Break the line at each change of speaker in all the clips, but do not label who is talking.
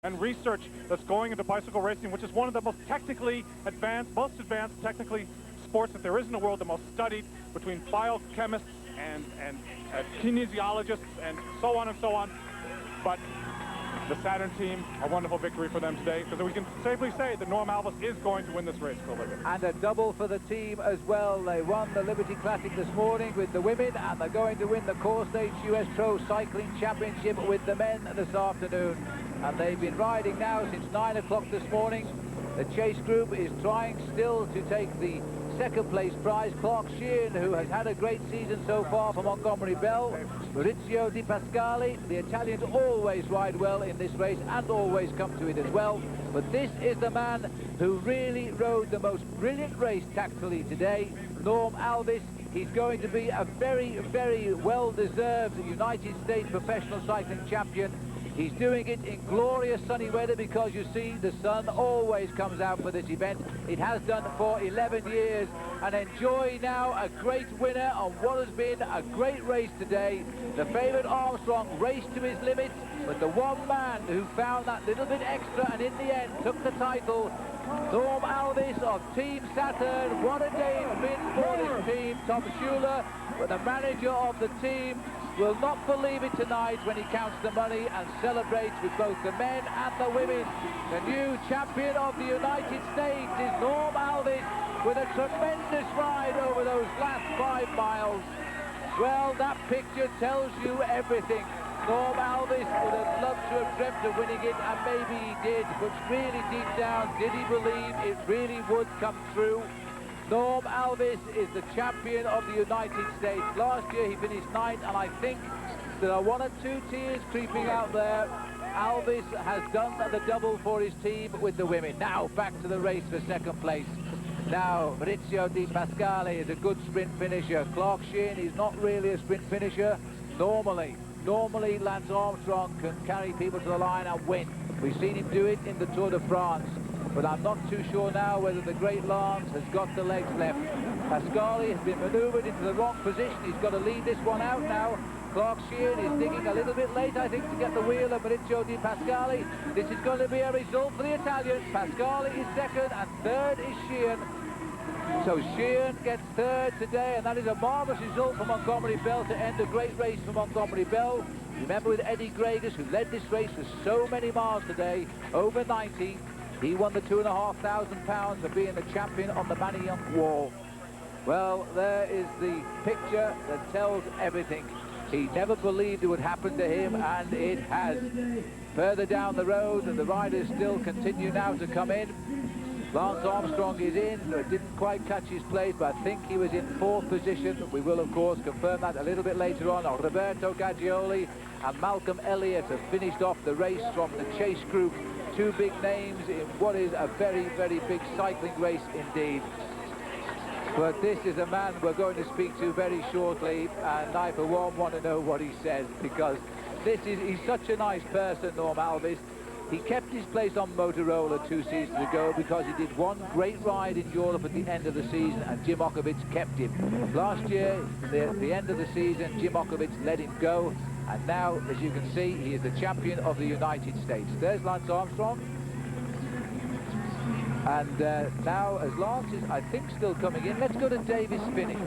and research that's going into bicycle racing, which is one of the most technically advanced, technically sports that there is in the world, the most studied between biochemists and kinesiologists and so on and so on. But the Saturn team, a wonderful victory for them today, because we can safely say that Norm Alvis is going to win this race for a living.
And a double for the team as well. They won the Liberty Classic this morning with the women, and they're going to win the Core Stage US Pro Cycling Championship with the men this afternoon. And they've been riding now since 9 o'clock this morning. The Chase group is trying still to take the second place prize. Clark Sheehan, who has had a great season so far for Montgomery Bell. Maurizio Di Pasquale. The Italians always ride well in this race and always come to it as well. But this is the man who really rode the most brilliant race tactically today, Norm Alvis. He's going to be a very, very well-deserved United States professional cycling champion. He's doing it in glorious sunny weather because you see the sun always comes out for this event. It has done for 11 years. And enjoy now a great winner on what has been a great race today. The favourite Armstrong raced to his limits, but the one man who found that little bit extra and in the end took the title, Norm Alvis of Team Saturn. What a day it's been for this team. Tom Schuler, the manager of the team, will not believe it tonight when he counts the money and celebrates with both the men and the women. The new champion of the United States is Norm Alvis with a tremendous ride over those last 5 miles. Well, that picture tells you everything. Norm Alvis would have loved to have dreamt of winning it, and maybe he did, but really deep down, did he believe it really would come true? Norm Alvis is the champion of the United States. Last year he finished 9th, and I think there are 1 or 2 tears creeping out there. Alvis has done the double for his team with the women. Now back to the race for second place. Now Maurizio Di Pasquale is a good sprint finisher. Clark Sheehan is not really a sprint finisher. Normally Lance Armstrong can carry people to the line and win. We've seen him do it in the Tour de France. But I'm not too sure now whether the great Lance has got the legs left. Pasquale has been manoeuvred into the wrong position. He's got to lead this one out now. Clark Sheehan is digging a little bit late, I think, to get the wheel of Maurizio Di Pasquale. This is going to be a result for the Italians. Pasquale is second and third is Sheehan. So Sheehan gets third today, and that is a marvellous result for Montgomery Bell to end a great race for Montgomery Bell. Remember with Eddie Gregas, who led this race for so many miles today, over 90. He won the £2,500 for being the champion on the Manayunk Wall. Well, there is the picture that tells everything. He never believed it would happen to him, and it has. Further down the road, and the riders still continue now to come in. Lance Armstrong is in, didn't quite catch his place, but I think he was in 4th position. We will, of course, confirm that a little bit later on. Roberto Gaggioli and Malcolm Elliott have finished off the race from the Chase group. 2 big names in what is a very, very big cycling race indeed. But this is a man we're going to speak to very shortly, and I, for one, want to know what he says, because he's such a nice person, Norm Alvis. He kept his place on Motorola 2 seasons ago because he did one great ride in Europe at the end of the season, and Jim Okovits kept him. Last year, at the end of the season, Jim Okovits let him go, and now, as you can see, he is the champion of the United States. There's Lance Armstrong. And now, as Lance is, I think, still coming in, let's go to Davis Finney.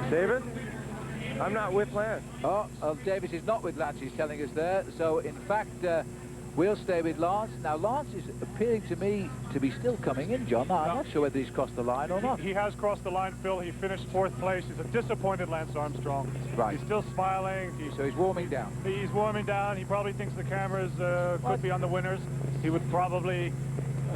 David? I'm not with Lance.
Oh, Davis is not with Lance, he's telling us there. So, in fact, we'll stay with Lance. Now, Lance is appearing to me to be still coming in, John. Now, I'm not sure whether he's crossed the line or not.
He has crossed the line, Phil. He finished 4th place. He's a disappointed Lance Armstrong.
Right.
He's still smiling.
So he's warming down.
He's warming down. He probably thinks the cameras could be on the winners. He would probably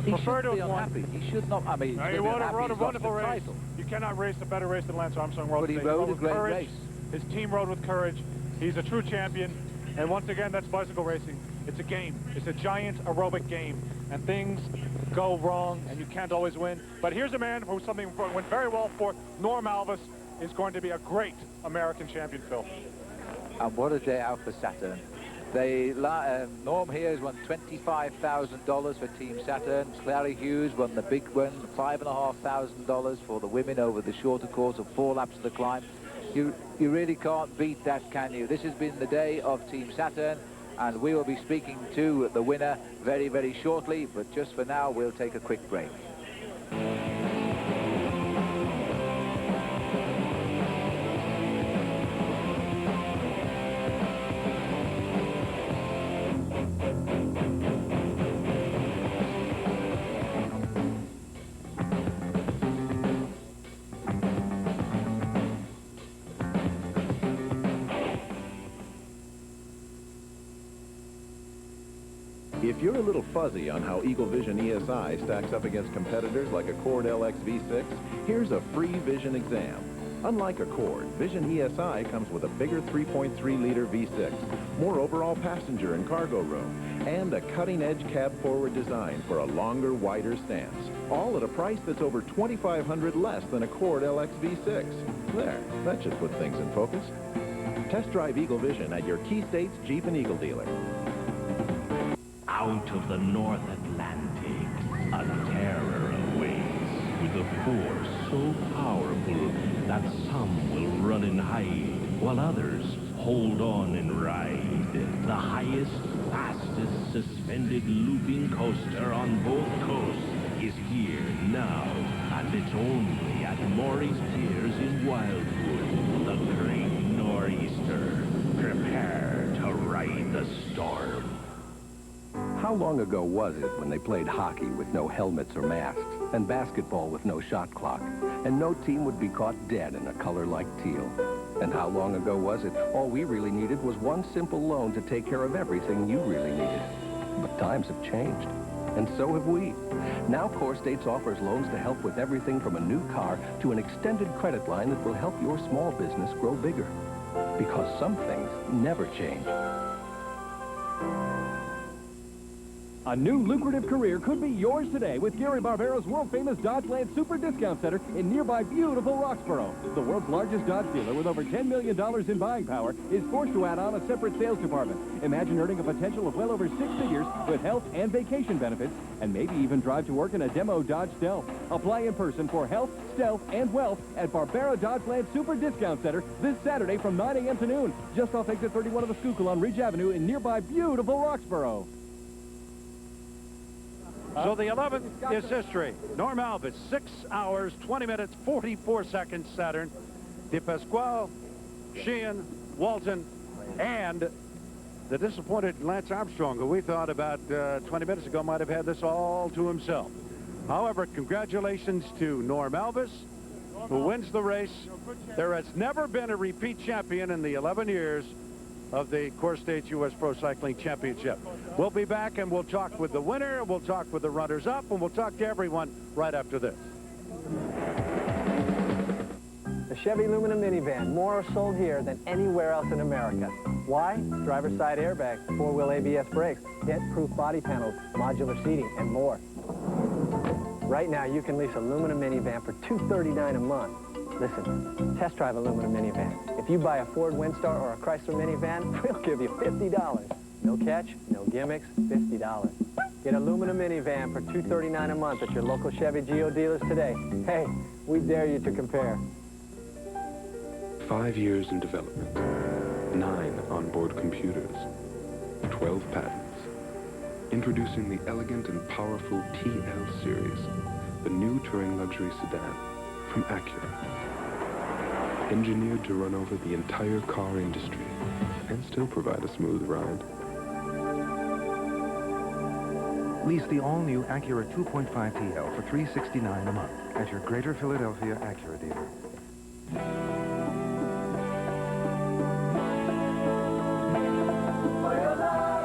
prefer to have won.
He should not. I mean,
he rode a wonderful race. You cannot race a better race than Lance Armstrong rode.
But he rode a great race.
His team rode with courage. He's a true champion. And once again, that's bicycle racing. It's a game. It's a giant aerobic game. And things go wrong, and you can't always win. But here's a man who something went very well for. Norm Alvis is going to be a great American champion, Phil.
And what a day out for Saturn. Norm here has won $25,000 for Team Saturn. Clary Hughes won the big one, $5,500 for the women over the shorter course of 4 laps of the climb. You really can't beat that, can you? This has been the day of Team Saturn, and we will be speaking to the winner very, very shortly, but just for now, we'll take a quick break.
If you're a little fuzzy on how Eagle Vision ESI stacks up against competitors like Accord LX V6, here's a free vision exam. Unlike Accord, Vision ESI comes with a bigger 3.3-liter V6, more overall passenger and cargo room, and a cutting-edge cab-forward design for a longer, wider stance. All at a price that's over $2,500 less than Accord LX V6. There, that should put things in focus. Test drive Eagle Vision at your Key States Jeep and Eagle dealer.
Out of the North Atlantic, a terror awaits, with a force so powerful that some will run and hide, while others hold on and ride. The highest, fastest suspended looping coaster on both coasts is here now, and it's only at Maury's Piers in Wildwood, the Great Nor'easter. Prepare to ride the storm.
How long ago was it when they played hockey with no helmets or masks, and basketball with no shot clock, and no team would be caught dead in a color like teal? And how long ago was it all we really needed was one simple loan to take care of everything you really needed? But times have changed, and so have we. Now Core States offers loans to help with everything from a new car to an extended credit line that will help your small business grow bigger. Because some things never change.
A new lucrative career could be yours today with Gary Barbero's world-famous Dodgeland Super Discount Center in nearby beautiful Roxborough. The world's largest Dodge dealer with over $10 million in buying power is forced to add on a separate sales department. Imagine earning a potential of well over 6 figures with health and vacation benefits, and maybe even drive to work in a demo Dodge Stealth. Apply in person for health, stealth, and wealth at Barbero Dodgeland Super Discount Center this Saturday from 9 a.m. to noon, just off exit 31 of the Schuylkill on Ridge Avenue in nearby beautiful Roxborough.
So the 11th is history. Norm Albus, 6 hours, 20 minutes, 44 seconds, Saturn. De Pasquale, Sheehan, Walton, and the disappointed Lance Armstrong, who we thought about 20 minutes ago might have had this all to himself. However, congratulations to Norm Albus, who wins the race. There has never been a repeat champion in the 11 years of the Core States U.S. Pro Cycling Championship. We'll be back and we'll talk with the winner, we'll talk with the runners-up, and we'll talk to everyone right after this.
The Chevy Lumina minivan, more are sold here than anywhere else in America. Why? Driver's side airbags, 4-wheel ABS brakes, dent-proof body panels, modular seating, and more. Right now, you can lease a Lumina minivan for $239 a month. Listen, test drive a Lumina minivan. If you buy a Ford Windstar or a Chrysler minivan, we'll give you $50. No catch, no gimmicks, $50. Get a Lumina minivan for $239 a month at your local Chevy Geo dealers today. Hey, we dare you to compare.
5 years in development, 9 onboard computers, 12 patents. Introducing the elegant and powerful TL series, the new touring luxury sedan from Acura. Engineered to run over the entire car industry and still provide a smooth ride.
Lease the all-new Acura 2.5 TL for $369 a month at your Greater Philadelphia Acura dealer.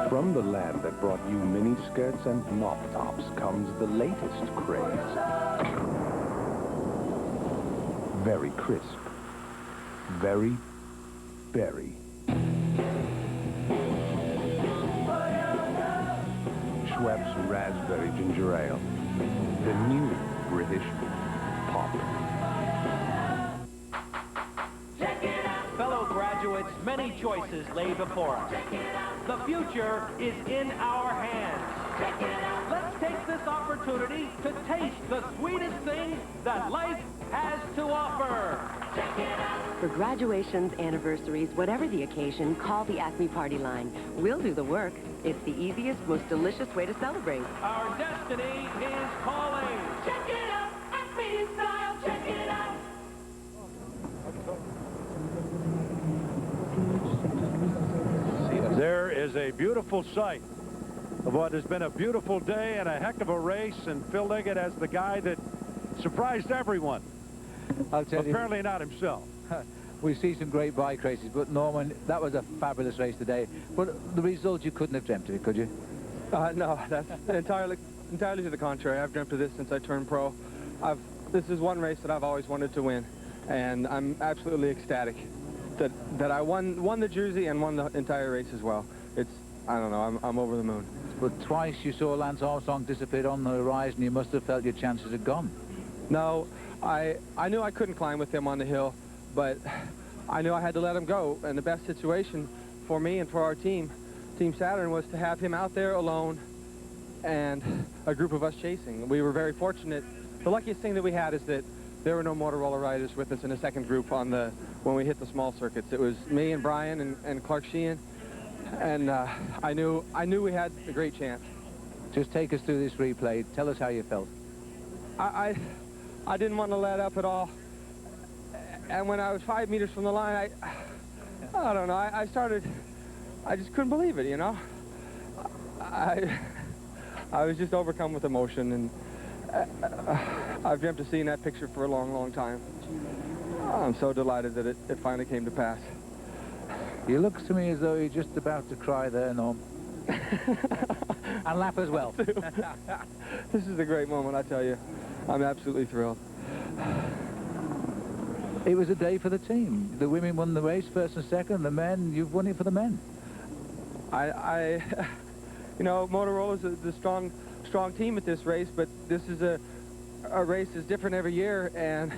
From the land that brought you mini skirts and mop tops comes the latest craze. Very crisp. Very berry. Schweppes Raspberry Ginger Ale. The new British pop.
Fellow graduates, many choices lay before us. The future is in our hands.
Let's take this opportunity to taste the sweetest thing that life has to offer.
For graduations, anniversaries, whatever the occasion, call the Acme Party Line. We'll do the work. It's the easiest, most delicious way to celebrate.
Our destiny is calling.
Check it out, Acme style, check it out.
There is a beautiful sight of what has been a beautiful day and a heck of a race, and Phil Liggett as the guy that surprised everyone.
I'll tell you.
Apparently not himself.
We see some great bike races, but Norman, that was a fabulous race today. But the result, you couldn't have dreamt of it, could you?
No, that's entirely to the contrary. I've dreamt of this since I turned pro. This is one race that I've always wanted to win, and I'm absolutely ecstatic that I won the jersey and won the entire race as well. I don't know, I'm over the moon.
But twice you saw Lance Armstrong disappear on the horizon. You must have felt your chances had gone.
No, I knew I couldn't climb with him on the hill, but I knew I had to let him go. And the best situation for me and for our team, Team Saturn, was to have him out there alone and a group of us chasing. We were very fortunate. The luckiest thing that we had is that there were no Motorola riders with us in a second group when we hit the small circuits. It was me and Brian and Clark Sheehan, and I knew we had a great chance.
Just take us through this replay. Tell us how you felt.
I didn't want to let up at all. And when I was 5 meters from the line, I don't know, I just couldn't believe it, you know? I was just overcome with emotion, and I've dreamt of seeing that picture for a long, long time. I'm so delighted that it finally came to pass.
You look to me as though you're just about to cry there, Norm. And laugh as well.
This is a great moment, I tell you. I'm absolutely thrilled.
It was a day for the team. The women won the race, first and second. The men, you've won it for the men.
You know, Motorola's the strong team at this race, but this is a race that's different every year, and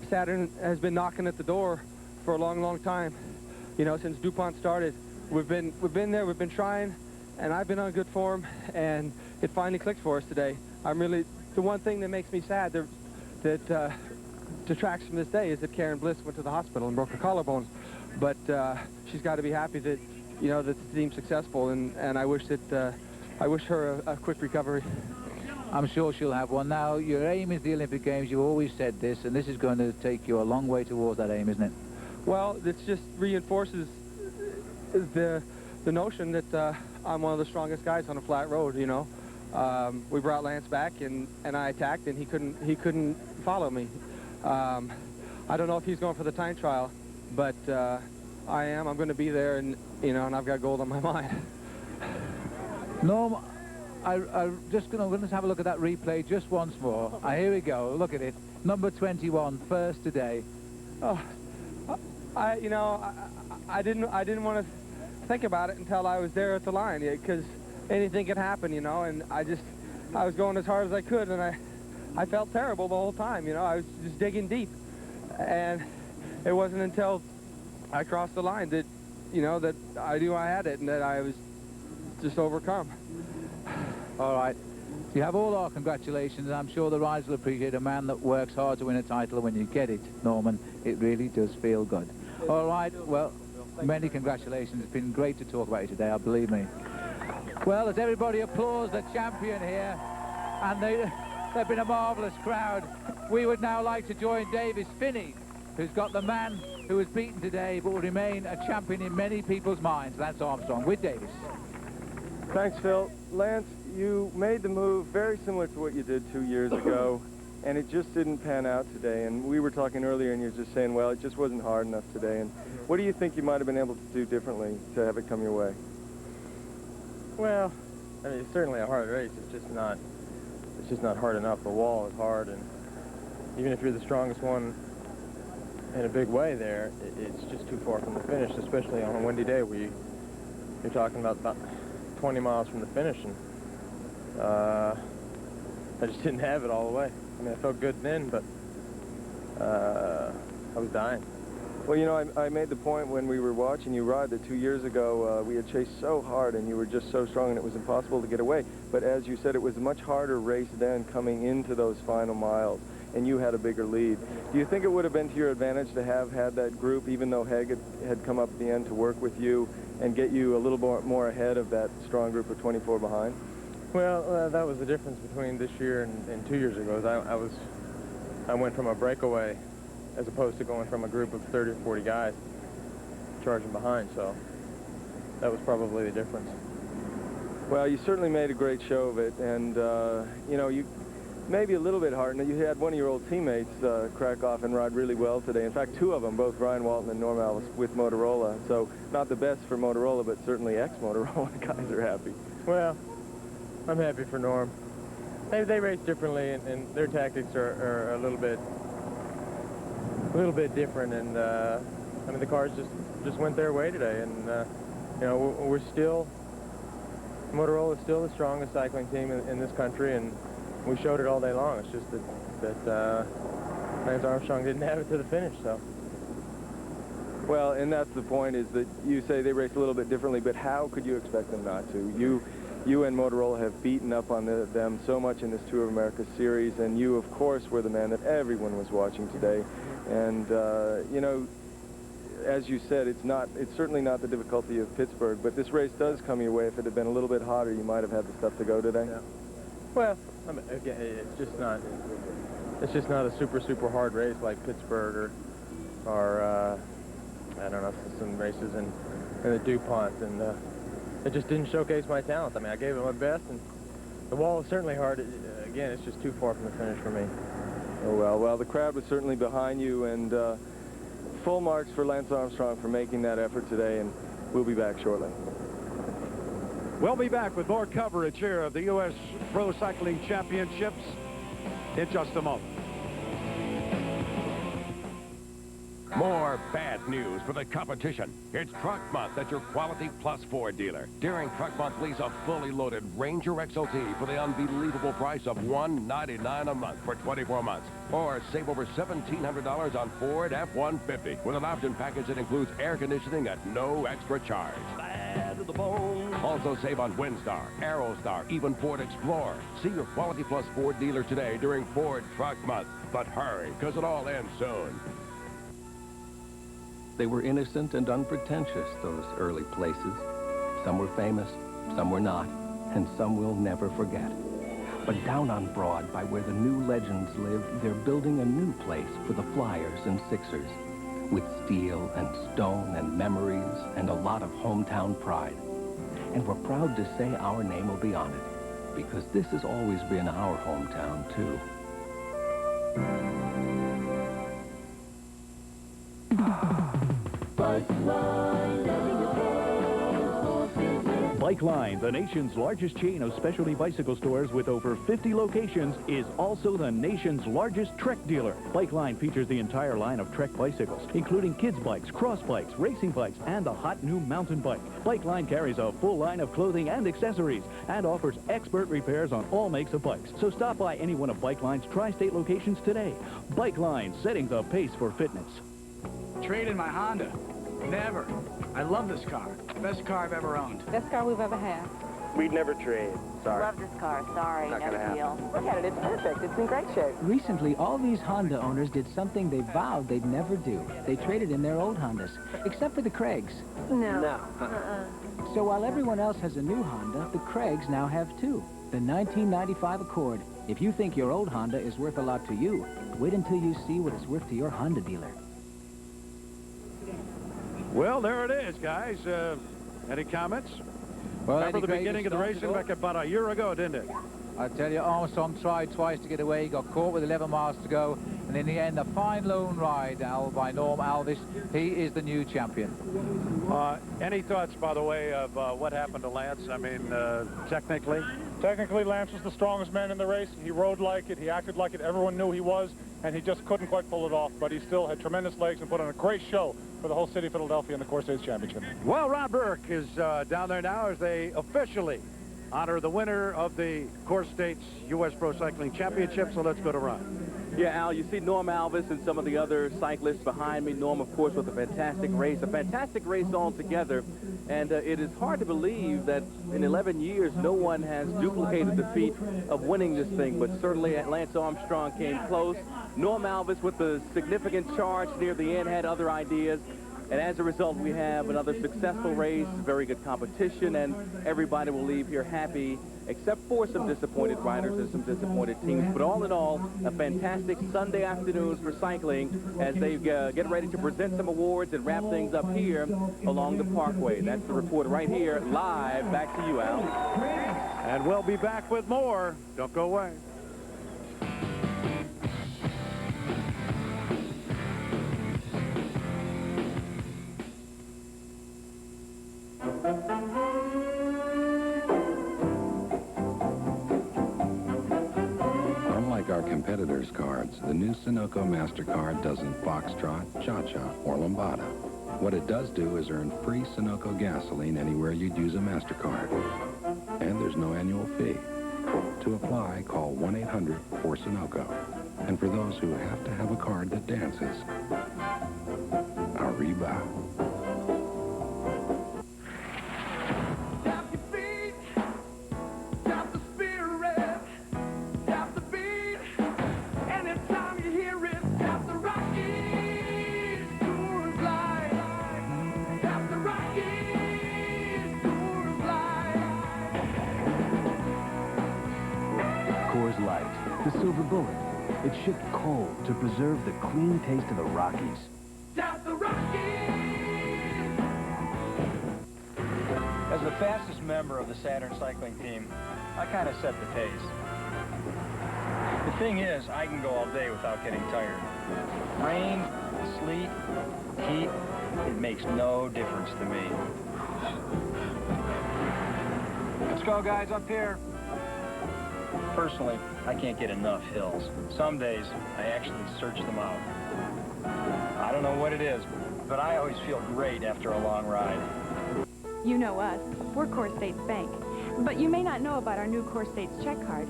Saturn has been knocking at the door for a long, long time. You know, since DuPont started, we've been there, we've been trying, and I've been on good form, and it finally clicked for us today. The one thing that makes me sad that detracts from this day is that Karen Bliss went to the hospital and broke her collarbone, but she's got to be happy that, you know, that the team's successful, and I wish her a quick recovery.
I'm sure she'll have one. Now, your aim is the Olympic Games. You've always said this, and this is going to take you a long way towards that aim, isn't it?
Well, this just reinforces the notion that I'm one of the strongest guys on a flat road, you know. We brought Lance back, and I attacked, and he couldn't follow me. I don't know if he's going for the time trial, but I am. I'm going to be there, and, you know, and I've got gold on my mind.
Norm, I'm going to have a look at that replay just once more. Here we go. Look at it. Number 21, first today.
Oh, I didn't want to think about it until I was there at the line, because anything could happen, you know. And I was going as hard as I could, and I felt terrible the whole time, you know. I was just digging deep, and it wasn't until I crossed the line that, you know, that I knew I had it, and that I was just overcome.
All right. You have all our congratulations, and I'm sure the riders will appreciate a man that works hard to win a title. When you get it, Norman, it really does feel good. All right, well, many congratulations. It's been great to talk about you today, believe me. Well, as everybody applauds the champion here, and they've been a marvellous crowd, we would now like to join Davis Finney, who's got the man who was beaten today but will remain a champion in many people's minds, Lance Armstrong, with Davis.
Thanks, Phil. Lance, you made the move very similar to what you did 2 years ago, and it just didn't pan out today. And we were talking earlier, and you're just saying, well, it just wasn't hard enough today. And what do you think you might have been able to do differently to have it come your way?
Well, I mean, it's certainly a hard race. It's just not hard enough. The wall is hard, and even if you're the strongest one in a big way there, it's just too far from the finish, especially on a windy day where you're talking about 20 miles from the finish, and I just didn't have it all the way. I mean, I felt good then, but I was dying. Well, you know, I made the point when we were watching you ride that 2 years ago we had chased so hard and you were just so strong and it was impossible to get away. But as you said, it was a much harder race then coming into those final miles, and you had a bigger lead. Do you think it would have been to your advantage to have had that group, even though Haig had come up at the end to work with you and get you a little more ahead of that strong group of 24 behind?
Well, that was the difference between this year and 2 years ago. I went from a breakaway as opposed to going from a group of 30 or 40 guys charging behind, so that was probably the difference.
Well, you certainly made a great show of it, and, you know, you maybe a little bit hard. Now, you had one of your old teammates crack off and ride really well today. In fact, two of them, both Ryan Walton and Norm Alvis with Motorola, so not the best for Motorola, but certainly ex-Motorola guys are happy.
Well, I'm happy for Norm. They race differently, and their tactics are a little bit different, and I mean the cars just went their way today, and you know Motorola is still the strongest cycling team in this country, and we showed it all day long. It's just that Lance Armstrong didn't have it to the finish. So.
Well, and that's the point, is that you say they race a little bit differently, but how could you expect them not to? You and Motorola have beaten up on them so much in this Tour of America series, and you, of course, were the man that everyone was watching today. And, you know, as you said, it's certainly not the difficulty of Pittsburgh, but this race does come your way. If it had been a little bit hotter, you might have had the stuff to go today.
Yeah. Well, I mean, again, it's just not a super hard race like Pittsburgh or I don't know, some races in the DuPont, and it just didn't showcase my talent. I mean, I gave it my best, and the wall is certainly hard. Again, it's just too far from the finish for me.
Oh, well, the crowd was certainly behind you, and full marks for Lance Armstrong for making that effort today, and we'll be back shortly.
We'll be back with more coverage here of the U.S. Pro Cycling Championships in just a moment.
More bad news for the competition. It's Truck Month at your Quality Plus Ford dealer. During Truck Month, lease a fully loaded Ranger XLT for the unbelievable price of $199 a month for 24 months. Or save over $1,700 on Ford F-150 with an option package that includes air conditioning at no extra charge. Bad to the bone. Also save on Windstar, Aerostar, even Ford Explorer. See your Quality Plus Ford dealer today during Ford Truck Month. But hurry, because it all ends soon.
They were innocent and unpretentious, those early places. Some were famous, some were not, and some we'll never forget. But down on Broad, by where the new legends live, they're building a new place for the Flyers and Sixers, with steel and stone and memories and a lot of hometown pride. And we're proud to say our name will be on it, because this has always been our hometown, too.
Bike Line, the nation's largest chain of specialty bicycle stores with over 50 locations, is also the nation's largest Trek dealer. Bike Line features the entire line of Trek bicycles, including kids' bikes, cross bikes, racing bikes, and the hot new mountain bike. Bike Line carries a full line of clothing and accessories and offers expert repairs on all makes of bikes. So stop by any one of Bike Line's tri-state locations today. Bike Line, setting the pace for fitness.
Trade in my Honda. Never. I love this car. Best car I've ever owned.
Best car we've ever had.
We'd never trade. Sorry.
Love this car. Sorry,
Not
no
gonna
deal.
happen.
Look at it. It's perfect. It's in great shape.
Recently, all these Honda owners did something they vowed they'd never do. They traded in their old Hondas, except for the Craigs.
No.
So while everyone else has a new Honda, the Craigs now have two. The 1995 Accord. If you think your old Honda is worth a lot to you, wait until you see what it's worth to your Honda dealer.
Well, there it is, guys. Any comments?
Well,
Remember the
Eddie
beginning of the racing back about a year ago, didn't it?
I tell you, Armstrong tried twice to get away. He got caught with 11 miles to go. And in the end, a fine lone ride by Norm Alvis. He is the new champion.
Any thoughts, by the way, of what happened to Lance? I mean, technically?
Technically, Lance was the strongest man in the race. He rode like it. He acted like it. Everyone knew he was. And he just couldn't quite pull it off. But he still had tremendous legs and put on a great show for the whole city of Philadelphia in the Course Days Championship.
Well, Ron Burke is down there now as they officially honor the winner of the Course States U.S. Pro Cycling Championship. So let's go to Ron.
Yeah, Al, you see Norm Alvis and some of the other cyclists behind me. Norm, of course, with a fantastic race altogether. And it is hard to believe that in 11 years, no one has duplicated the feat of winning this thing. But certainly Lance Armstrong came close. Norm Alvis, with the significant charge near the end, had other ideas. And as a result, we have another successful race, very good competition, and everybody will leave here happy, except for some disappointed riders and some disappointed teams. But all in all, a fantastic Sunday afternoon for cycling as they get ready to present some awards and wrap things up here along the Parkway. That's the report right here, live. Back to you, Al.
And we'll be back with more. Don't go away.
Unlike our competitors' cards, the new Sunoco MasterCard doesn't foxtrot, cha-cha, or lambada. What it does do is earn free Sunoco gasoline anywhere you'd use a MasterCard. And there's no annual fee. To apply, call 1-800-4SUNOCO. And for those who have to have a card that dances, arriba.
The Silver Bullet. It's shipped cold to preserve the clean taste of the Rockies.
As the fastest member of the Saturn cycling team, I kind of set the pace. The thing is, I can go all day without getting tired. Rain, sleet, heat, it makes no difference to me. Let's go, guys, up here. Personally, I can't get enough hills. Some days, I actually search them out. I don't know what it is, but I always feel great after a long ride.
You know us. We're Core States Bank. But you may not know about our new Core States check card.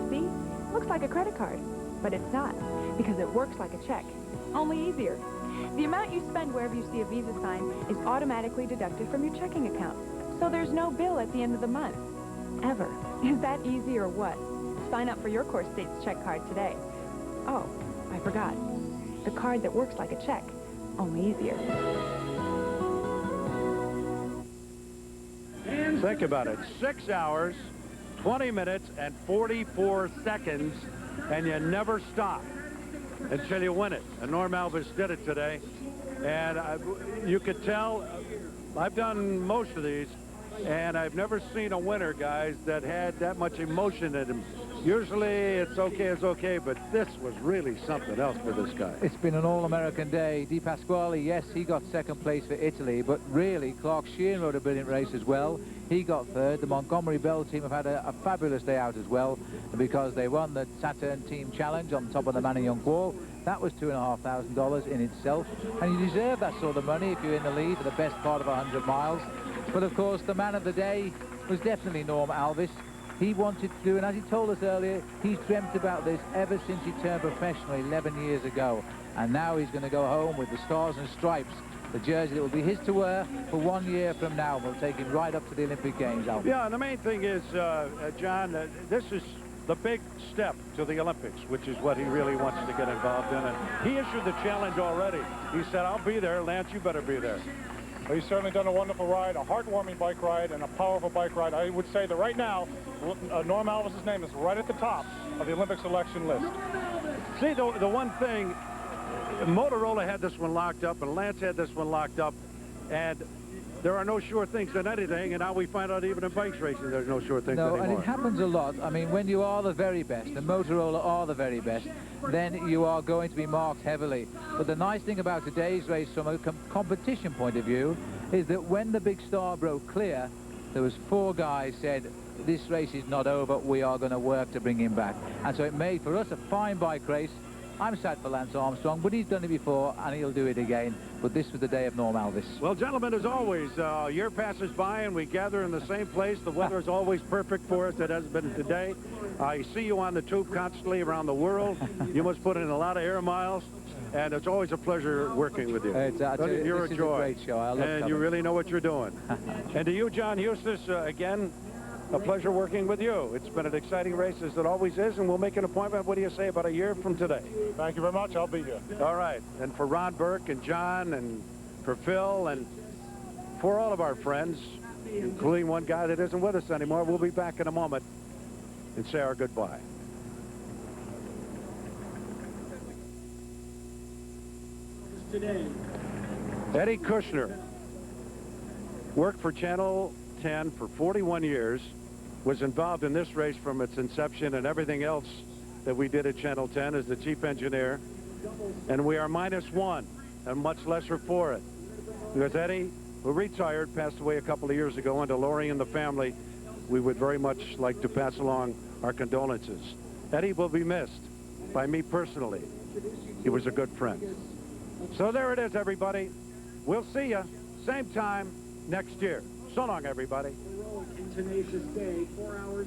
See? Looks like a credit card. But it's not, because it works like a check. Only easier. The amount you spend wherever you see a Visa sign is automatically deducted from your checking account. So there's no bill at the end of the month. Ever. Is that easy or what? Sign up for your Core States check card today. Oh, I forgot. The card that works like a check, only easier.
Think about it. 6 hours, 20 minutes, and 44 seconds, and you never stop until you win it. And Norm Alvis did it today. And you could tell, I've done most of these, and I've never seen a winner, guys, that had that much emotion in him. Usually it's okay, but this was really something else for this guy.
It's been an all-American day. Di Pasquale, yes, he got second place for Italy, but really, Clark Sheehan rode a brilliant race as well. He got third. The Montgomery Bell team have had a fabulous day out as well, because they won the Saturn Team Challenge on top of the Manayunk Wall. That was $2,500 in itself, and you deserve that sort of money if you're in the lead for the best part of 100 miles. But of course, the man of the day was definitely Norm Alvis. He wanted to do, and as he told us earlier, he's dreamt about this ever since he turned professional 11 years ago. And now he's going to go home with the Stars and Stripes, the jersey that will be his to wear for 1 year from now. We'll take him right up to the Olympic Games, Albert.
Yeah, and the main thing is, John, this is the big step to the Olympics, which is what he really wants to get involved in. And he issued the challenge already. He said, I'll be there. Lance, you better be there.
Well, he's certainly done a wonderful ride, a heartwarming bike ride, and a powerful bike ride. I would say that right now, Norm Alvis' name is right at the top of the Olympic selection list.
See, the one thing, Motorola had this one locked up, and Lance had this one locked up, and there are no sure things in anything, and now we find out even in bikes racing there's no sure things anymore.
No, and it happens a lot. I mean, when you are the very best, and Motorola are the very best, then you are going to be marked heavily. But the nice thing about today's race from a competition point of view is that when the big star broke clear, there was 4 guys said, this race is not over, we are going to work to bring him back. And so it made for us a fine bike race. I'm sad for Lance Armstrong, but he's done it before, and he'll do it again. But this was the day of Norm Alvis.
Well, gentlemen, as always, a year passes by and we gather in the same place. The weather is always perfect for us. It has been today. I see you on the tube constantly around the world. You must put in a lot of air miles. And it's always a pleasure working with you. You're a joy.
Great show. I love
and
coming.
You really know what you're doing. And to you, John Eustace, again, a pleasure working with you. It's been an exciting race, as it always is, and we'll make an appointment, what do you say, about a year from today?
Thank you very much. I'll be here.
All right. And for Ron Burke and John and for Phil and for all of our friends, including one guy that isn't with us anymore, we'll be back in a moment and say our goodbye.
Today.
Eddie Kushner worked for Channel 10 for 41 years, was involved in this race from its inception and everything else that we did at Channel 10 as the chief engineer. And we are -1 and much lesser for it. Because Eddie, who retired, passed away a couple of years ago, and to Lori and the family, we would very much like to pass along our condolences. Eddie will be missed by me personally. He was a good friend. So there it is, everybody. We'll see you same time next year. So long, everybody.
Tenacious day, 4 hours.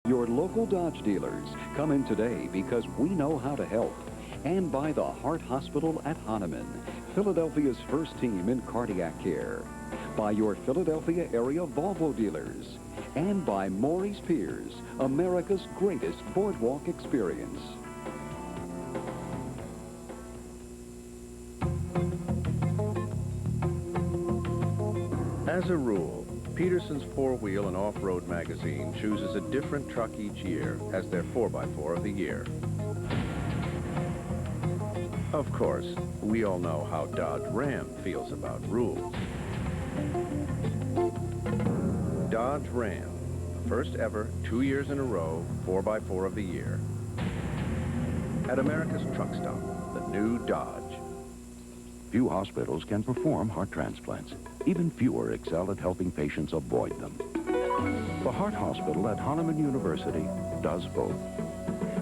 Your local Dodge dealers. Come in today because we know how to help. And by the Heart Hospital at Hahnemann, Philadelphia's first team in cardiac care. By your Philadelphia area Volvo dealers. And by Maurice Piers, America's greatest boardwalk experience.
As a rule, Peterson's Four-Wheel and Off-Road magazine chooses a different truck each year as their 4x4 of the year. Of course, we all know how Dodge Ram feels about rules. Dodge Ram, first ever 2 years in a row 4x4 of the year. At America's truck stop, the new Dodge.
Few hospitals can perform heart transplants. Even fewer excel at helping patients avoid them. The Heart Hospital at Hahnemann University does both.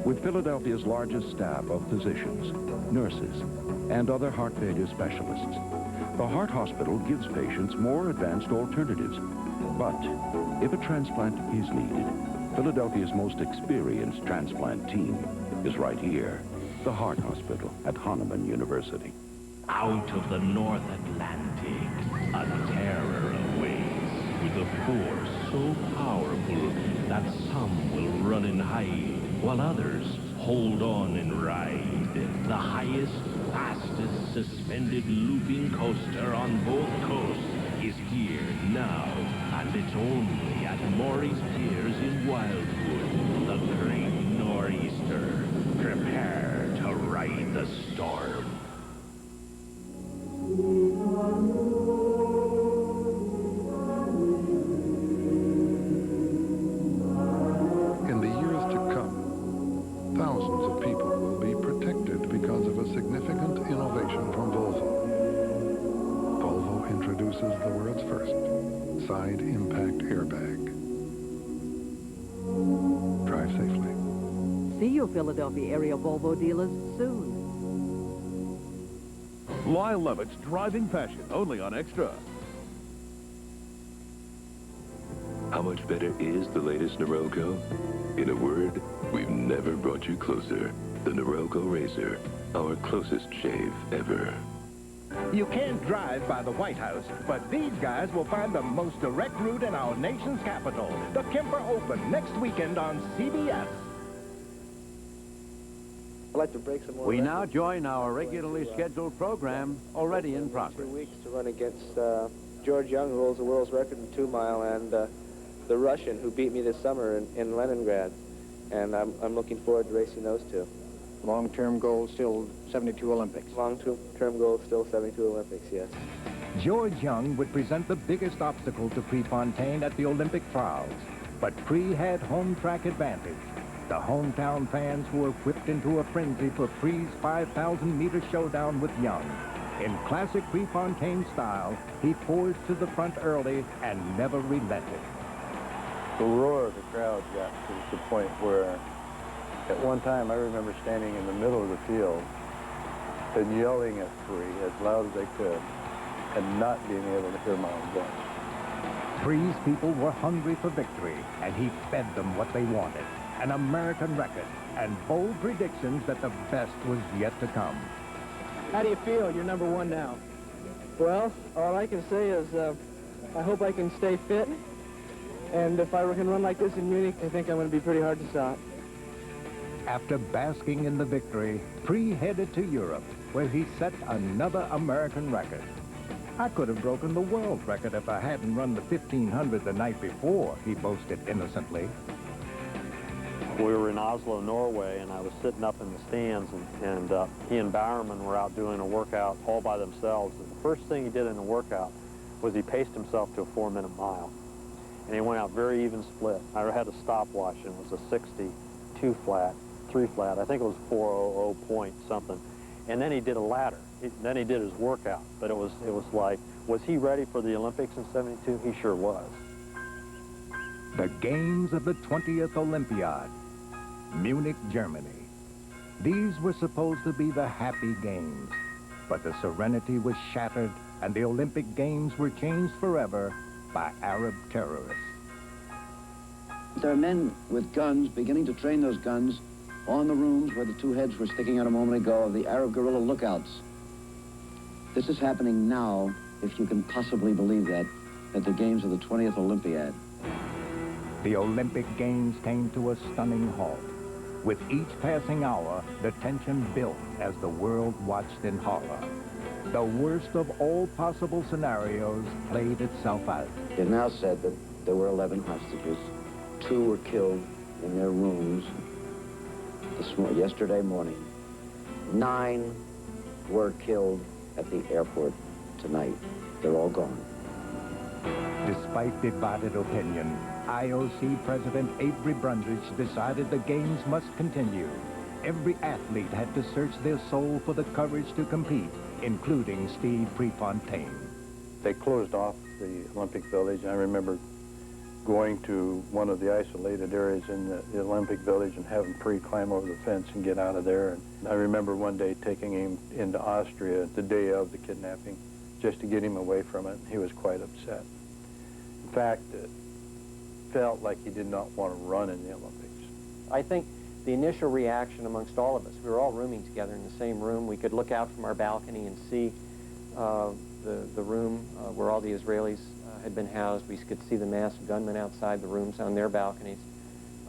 With Philadelphia's largest staff of physicians, nurses, and other heart failure specialists, the Heart Hospital gives patients more advanced alternatives. But if a transplant is needed, Philadelphia's most experienced transplant team is right here, the Heart Hospital at Hahnemann University.
Out of the North Atlantic, a terror awaits, with a force so powerful that some will run and hide, while others hold on and ride. The highest, fastest suspended looping coaster on both coasts is here now, and it's only at Maury's Piers in Wildwood, the Great Nor'easter. Prepare to ride the storm.
In the years to come, thousands of people will be protected because of a significant innovation from Volvo. Volvo introduces the world's first side impact airbag. Drive safely.
See your Philadelphia area Volvo dealers soon.
Lyle Lovett's Driving Passion, only on Extra.
How much better is the latest Norelco? In a word, we've never brought you closer. The Norelco Razor, our closest shave ever.
You can't drive by the White House, but these guys will find the most direct route in our nation's capital. The Kemper Open, next weekend on CBS.
I'd like to break some more.
We now join our regularly scheduled program, already in progress.
2 weeks to run against George Young, who holds the world's record in 2 mile, and the Russian, who beat me this summer in Leningrad. And I'm looking forward to racing those two.
Long-term goal still 72 Olympics.
Long-term goal still 72 Olympics, yes.
George Young would present the biggest obstacle to Prefontaine at the Olympic trials, but Pre had home track advantage. The hometown fans were whipped into a frenzy for Pre's 5,000-meter showdown with Young. In classic Prefontaine style, he forged to the front early and never relented.
The roar of the crowd got to the point where at one time I remember standing in the middle of the field and yelling at Pre as loud as they could and not being able to hear my own voice.
Pre's people were hungry for victory, and he fed them what they wanted. An American record, and bold predictions that the best was yet to come.
How do you feel? You're number one now. Well, all I can say is I hope I can stay fit. And if I can run like this in Munich, I think I'm going to be pretty hard to stop.
After basking in the victory, Pre headed to Europe, where he set another American record. I could have broken the world record if I hadn't run the 1500 the night before, he boasted innocently.
We were in Oslo, Norway, and I was sitting up in the stands, and he and Bowerman were out doing a workout all by themselves. And the first thing he did in the workout was he paced himself to a 4-minute mile. And he went out very even split. I had a stopwatch, and it was a 62 flat, 3 flat. I think it was 4:00 point something. And then he did a ladder. Then he did his workout. But it was like, was he ready for the Olympics in '72? He sure was.
The games of the 20th Olympiad, Munich, Germany. These were supposed to be the happy games, but the serenity was shattered and the Olympic Games were changed forever by Arab terrorists.
There are men with guns beginning to train those guns on the rooms where the 2 heads were sticking out a moment ago of the Arab guerrilla lookouts. This is happening now, if you can possibly believe that, at the games of the 20th Olympiad.
The Olympic Games came to a stunning halt. With each passing hour, the tension built as the world watched in horror. The worst of all possible scenarios played itself out.
It now said that there were 11 hostages. 2 were killed in their rooms yesterday morning. 9 were killed at the airport tonight. They're all gone.
Despite divided opinion, IOC President Avery Brundage decided the games must continue. Every athlete had to search their soul for the courage to compete, including Steve Prefontaine.
They closed off the Olympic Village. I remember going to one of the isolated areas in the Olympic Village and having Pre climb over the fence and get out of there. And I remember one day taking him into Austria the day of the kidnapping just to get him away from it. He was quite upset. In fact, it felt like he did not want to run in the Olympics.
I think the initial reaction amongst all of us, we were all rooming together in the same room. We could look out from our balcony and see the room where all the Israelis had been housed. We could see the masked gunmen outside the rooms on their balconies.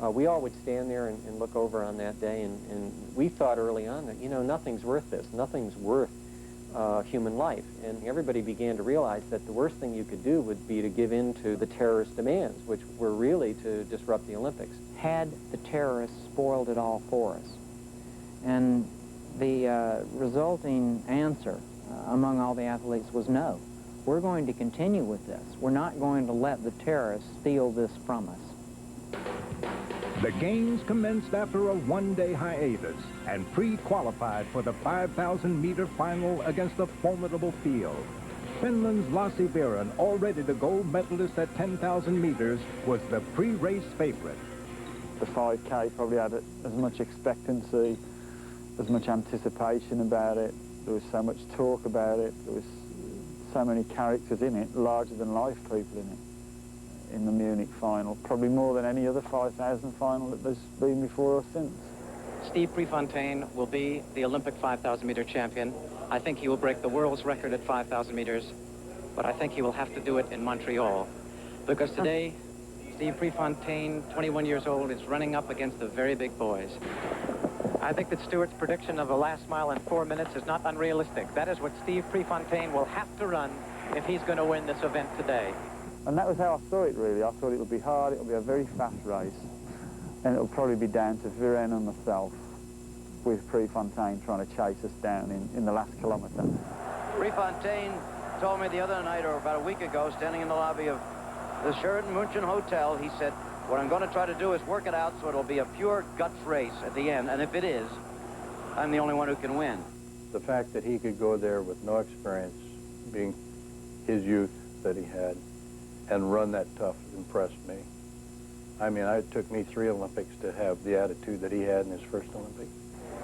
We all would stand there and look over on that day, and we thought early on that, you know, nothing's worth this. Nothing's worth human life. And everybody began to realize that the worst thing you could do would be to give in to the terrorist demands, which were really to disrupt the Olympics.
Had the terrorists spoiled it all for us? And the resulting answer among all the athletes was no. We're going to continue with this. We're not going to let the terrorists steal this from us.
The games commenced after a one-day hiatus and pre-qualified for the 5,000-meter final against a formidable field. Finland's Lassi Viren, already the gold medalist at 10,000 meters, was the pre-race favorite.
The 5K probably had as much expectancy, as much anticipation about it. There was so much talk about it. There was so many characters in it, larger-than-life people in it, in the Munich final. Probably more than any other 5,000 final that there's been before or since.
Steve Prefontaine will be the Olympic 5,000-meter champion. I think he will break the world's record at 5,000 meters, but I think he will have to do it in Montreal, because today, Steve Prefontaine, 21 years old, is running up against the very big boys. I think that Stewart's prediction of the last mile in 4 minutes is not unrealistic. That is what Steve Prefontaine will have to run if he's going to win this event today.
And that was how I saw it, really. I thought it would be hard, it would be a very fast race, and it will probably be down to Viren and myself, with Prefontaine trying to chase us down in the last kilometre.
Prefontaine told me the other night, or about a week ago, standing in the lobby of the Sheraton München Hotel, he said, what I'm going to try to do is work it out so it'll be a pure guts race at the end, and if it is, I'm the only one who can win.
The fact that he could go there with no experience, being his youth that he had, and run that tough impressed me. I mean, it took me 3 Olympics to have the attitude that he had in his first Olympic.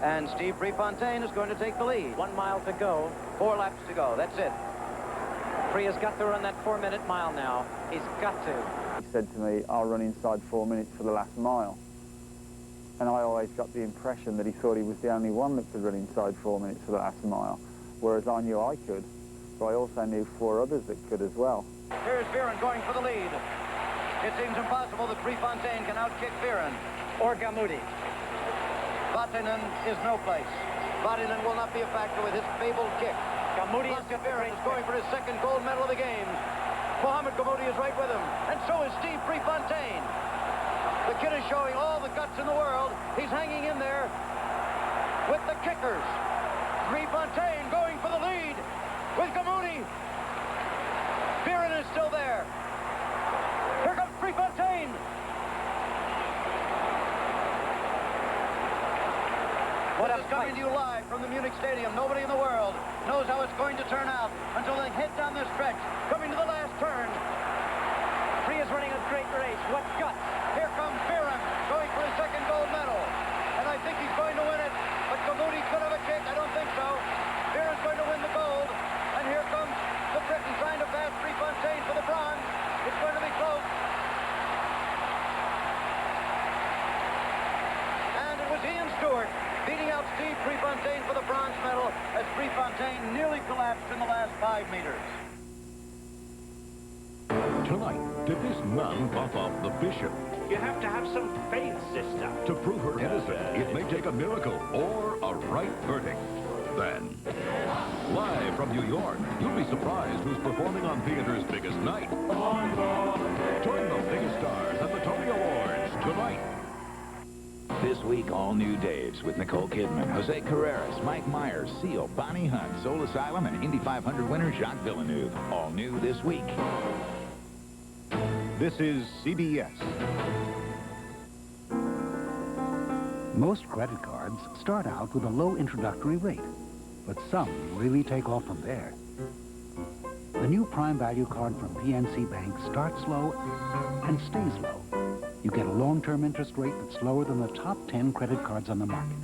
And Steve Prefontaine is going to take the lead.
1 mile to go.
4 laps to go. That's it.
Pre has got to run that 4-minute mile now. He's got to.
He said to me, I'll run inside 4 minutes for the last mile. And I always got the impression that he thought he was the only one that could run inside 4 minutes for the last mile, whereas I knew I could, but I also knew 4 others that could as well.
Here's Viren going for the lead. It seems impossible that Prefontaine can outkick Viren.
Or Gamudi.
Vatanen is no place. Vatanen will not be a factor with his fabled kick.
Gamudi
is going for his 2nd gold medal of the games. Mohamed Gamudi is right with him, and so is Steve Prefontaine. The kid is showing all the guts in the world. He's hanging in there with the kickers. Prefontaine going for the lead with Gamudi. Viren is still there. Here comes Prefontaine. What is coming to you live from the Munich Stadium. Nobody in the world knows how it's going to turn out until they head down this stretch, coming to the last turn.
Pre is running a great race. What guts.
Here comes Viren, going for his 2nd gold medal. And I think he's going to win it, but Gamudi could have a kick. I don't think so. Viren's going to win the gold. And here comes the Briton trying to pass Prefontaine for the bronze. It's going to be close. And it was Ian Stewart beating out Steve Prefontaine for the bronze medal as Prefontaine nearly collapsed in the last 5 meters.
Tonight, did this nun buff off the bishop?
You have to have some faith, sister.
To prove her innocent, it may take a miracle or a right verdict. Then, live from New York, you'll be surprised who's performing on theater's biggest night. Join the biggest stars at the Tony Awards tonight.
This week, all new Daves with Nicole Kidman, Jose Carreras, Mike Myers, Seal, Bonnie Hunt, Soul Asylum, and Indy 500 winner Jacques Villeneuve. All new this week.
This is CBS. Most credit cards start out with a low introductory rate, but some really take off from there. The new Prime Value card from PNC Bank starts low and stays low. You get a long-term interest rate that's lower than the top 10 credit cards on the market.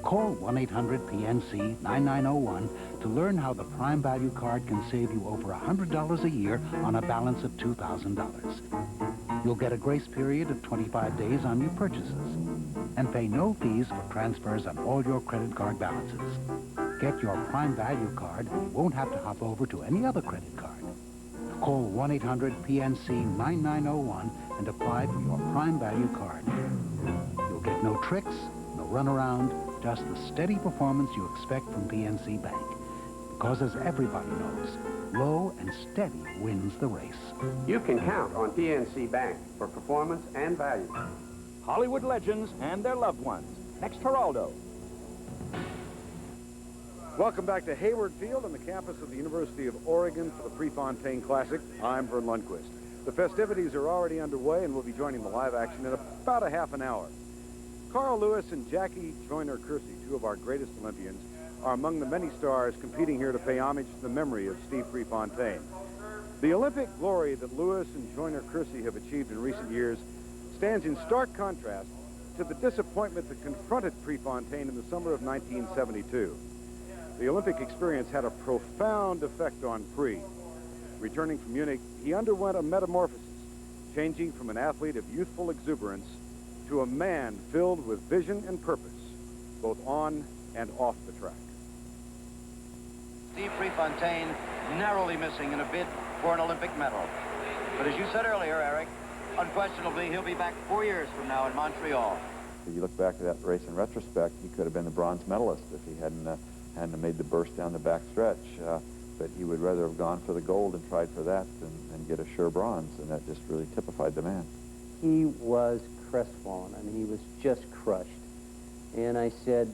Call 1-800-PNC-9901 to learn how the Prime Value card can save you over $100 a year on a balance of $2,000. You'll get a grace period of 25 days on new purchases and pay no fees for transfers on all your credit card balances. Get your Prime Value card and you won't have to hop over to any other credit card. Call 1-800-PNC-9901 and apply for your Prime Value card. You'll get no tricks, no runaround, just the steady performance you expect from PNC Bank. Because as everybody knows, low and steady wins the race.
You can count on PNC Bank for performance and value.
Hollywood legends and their loved ones. Next, Geraldo.
Welcome back to Hayward Field on the campus of the University of Oregon for the Prefontaine Classic. I'm Vern Lundquist. The festivities are already underway, and we'll be joining the live action in about a half an hour. Carl Lewis and Jackie Joyner-Kersee, two of our greatest Olympians, are among the many stars competing here to pay homage to the memory of Steve Prefontaine. The Olympic glory that Lewis and Joyner-Kersee have achieved in recent years stands in stark contrast to the disappointment that confronted Prefontaine in the summer of 1972. The Olympic experience had a profound effect on Pre. Returning from Munich, he underwent a metamorphosis, changing from an athlete of youthful exuberance to a man filled with vision and purpose, both on and off the track.
Steve Prefontaine narrowly missing in a bid for an Olympic medal. But as you said earlier, Eric, unquestionably he'll be back 4 years from now in Montreal.
If you look back at that race in retrospect, he could have been the bronze medalist if he hadn't made the burst down the back stretch. But he would rather have gone for the gold and tried for that than get a sure bronze, and that just really typified the man.
He was crestfallen. I mean, he was just crushed. And I said,